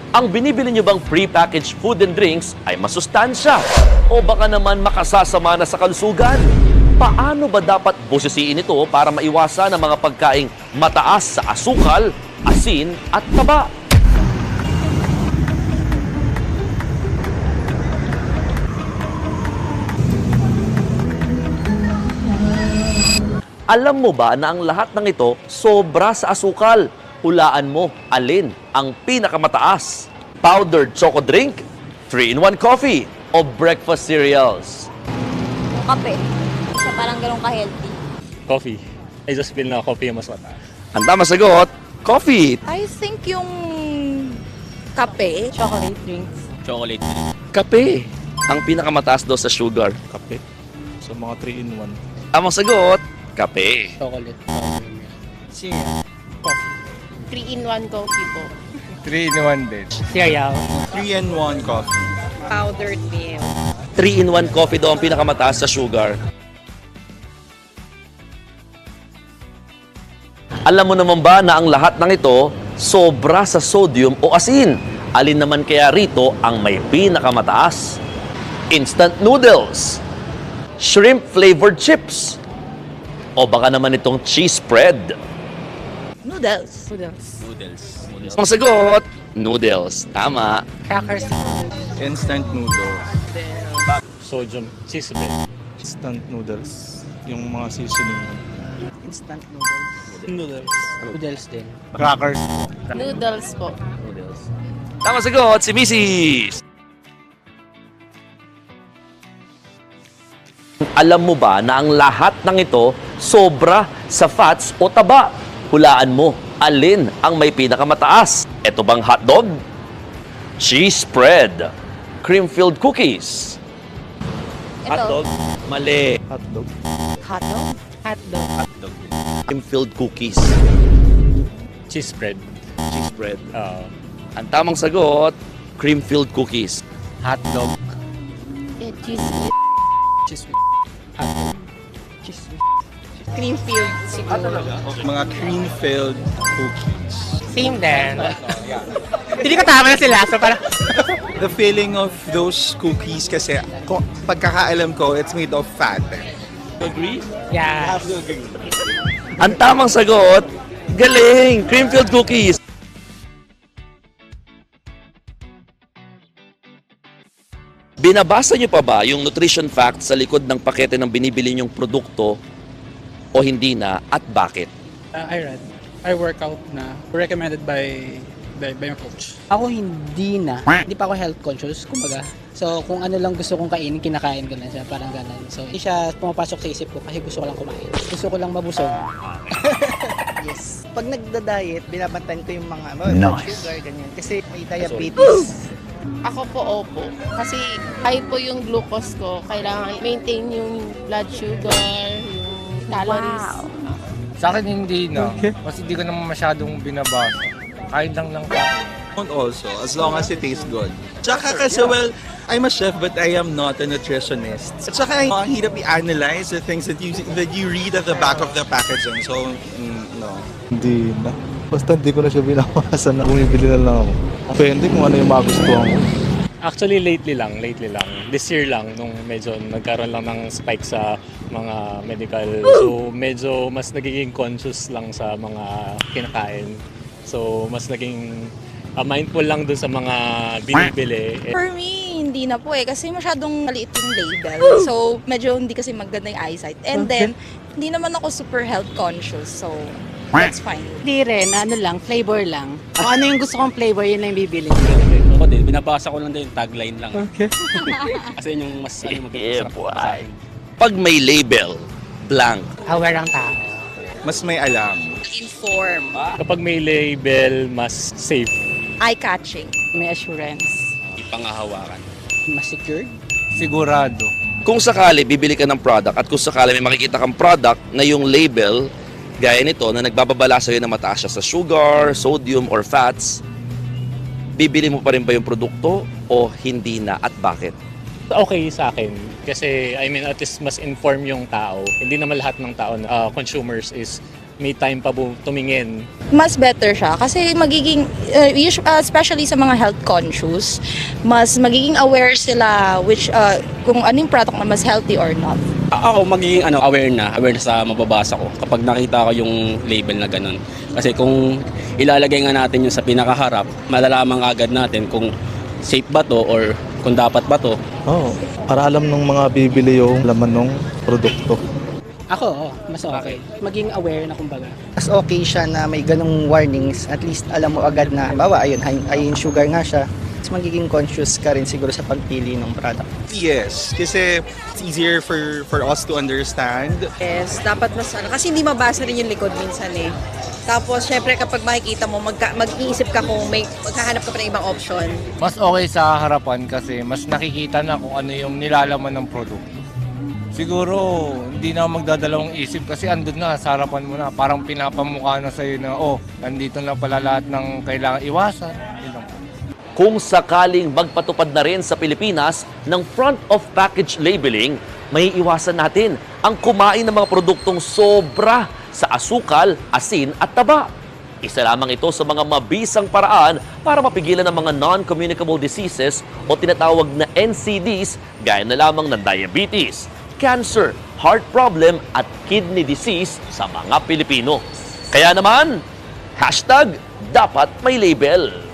Ang binibili nyo bang pre-packaged food and drinks ay masustansya? O baka naman makasasama na sa kalusugan? Paano ba dapat busisiin ito para maiwasan ang mga pagkaing mataas sa asukal, asin at taba? Alam mo ba na ang lahat ng ito sobra sa asukal? Hulaan mo, alin ang pinakamataas? Powdered choco drink, 3-in-1 coffee, o breakfast cereals? Kape. Sa parang ganun ka-healthy. Coffee. I just feel na coffee yung mas mataas. Ang tamang sagot, coffee. I think yung kape. Chocolate drinks. Chocolate. Kape. Ang pinakamataas daw sa sugar. Kape. So mga 3-in-1. Tamang sagot, kape. Chocolate. Cereal. Coffee. 3-in-1 coffee po. 3-in-1 din. Cereal. 3-in-1 coffee. Powdered milk. 3-in-1 coffee daw ang pinakamataas sa sugar. Alam mo naman ba na ang lahat ng ito sobra sa sodium o asin? Alin naman kaya rito ang may pinakamataas? Instant noodles, shrimp flavored chips, o baka naman itong cheese spread? Noodles. Ang sagot, noodles. Tama. Crackers. Instant noodles. Sodium. Cheese bread. Instant noodles. Yung mga seasoning. Instant noodles. Noodles. Noodles din. Crackers. Noodles po. Tama sagot, si Mrs. Alam mo ba na ang lahat ng ito sobra sa fats o taba? Hulaan mo, alin ang may pinakamataas? Ito bang hotdog? Cheese spread? Cream-filled cookies? Ito. Mali. Hotdog. Hotdog. Hotdog. Cream-filled cookies. Cheese bread. Cheese spread. Uh, Ang tamang sagot, cream-filled cookies. Hotdog. Cheese. Cheese. Cream-filled siguro. Mga cream-filled cookies. Same din. Hindi ko tama na sila. So parang, The feeling of those cookies kasi kung pagkakaalam ko, it's made of fat. Agree? yeah. Ang tamang sagot, galing! Cream-filled cookies. Binabasa niyo pa ba yung nutrition facts sa likod ng pakete ng binibili niyong produkto o hindi na at bakit? I read. I work out na recommended by my coach. Ako hindi na. Hindi pa ako health conscious, kumbaga. So, kung ano lang gusto kong kainin, kinakain ko lang siya. Parang ganun. So, hindi siya pumapasok sa isip ko kasi gusto ko lang kumain. Gusto ko lang mabusog. Yes. Pag nagda-diet, binabantayan ko yung mga blood sugar, ganyan. Kasi may diabetes. Ako po, opo. Kasi high po yung glucose ko. Kailangan maintain yung blood sugar, yung calories. Sa akin hindi na. Kasi hindi ko naman masyadong binabasa. Kain lang ng Also, as long as it tastes good. Tsaka kasi, well, I'm a chef but I am not a nutritionist. At saka, ang hirap i-analyze the things that you read at the back of the packaging. So, no. Hindi na. Basta hindi ko na siya binabasa na bumibili na lang ako. Depende kung ano yung magustuhan ko. actually, lately lang. This year lang, nung medyo nagkaroon lang ng spike sa mga medical. So, medyo mas nagiging conscious lang sa mga kinakain. So, mas naging mindful lang dun sa mga binibili. For me, hindi na po kasi masyadong maliit yung label. So, medyo hindi kasi maganda yung eyesight. And then, hindi naman ako super health conscious. So, that's fine. Hindi rin, ano lang, flavor lang. Kung ano yung gusto kong flavor, yun lang yung bibili. Ako din, binabasa ko lang din yung tagline lang. Okay. Kasi yun yung mas Yeah, boy. Pag may label, blank. Aware ang tao. Mas may alam. Inform. Kapag may label, mas safe. Eye-catching. May assurance. Ipangahawakan. Mas secured. Sigurado. Kung sakali bibili ka ng product at kung sakali may makikita kang product na yung label, gaya nito, na nagbababala sa'yo na mataas siya sa sugar, sodium, or fats, bibili mo pa rin ba yung produkto o hindi na at bakit? Okay sa akin. Kasi, I mean, at least mas inform yung tao. Hindi naman lahat ng tao, consumers is may time pa tumingin. Mas better siya kasi magiging, especially sa mga health conscious, mas magiging aware sila kung anong product na mas healthy or not. Ako magiging aware na sa mababasa ko kapag nakita ko yung label na ganun. Kasi kung ilalagay nga natin yung sa pinakaharap, malalaman agad natin kung safe ba to or kung dapat ba to. Oo, para alam ng mga bibili yung laman ng produkto. Ako, mas okay. Maging aware na kumbaga. Mas okay siya na may ganong warnings. At least alam mo agad na, bawa, ayun, high in sugar nga siya. Mas magiging conscious ka rin siguro sa pagpili ng product. Yes, kasi it's easier for us to understand. Yes, dapat mas kasi hindi mabasa rin yung likod minsan eh. Tapos, syempre kapag makikita mo, mag-iisip ka kung maghahanap ka pa ng ibang option. Mas okay sa harapan kasi mas nakikita na kung ano yung nilalaman ng produkto. Siguro, hindi na magdadalawang isip kasi andun na, sa harapan mo na. Parang pinapamukha na sa'yo na, nandito na pala lahat ng kailangan iwasan. Yun lang. Kung sakaling magpatupad na rin sa Pilipinas ng front of package labeling, may iwasan natin ang kumain ng mga produktong sobra sa asukal, asin at taba. Isa lamang ito sa mga mabisang paraan para mapigilan ang mga non-communicable diseases o tinatawag na NCDs gaya na lamang ng diabetes, cancer, heart problem at kidney disease sa mga Pilipino. Kaya naman, #dapat may label.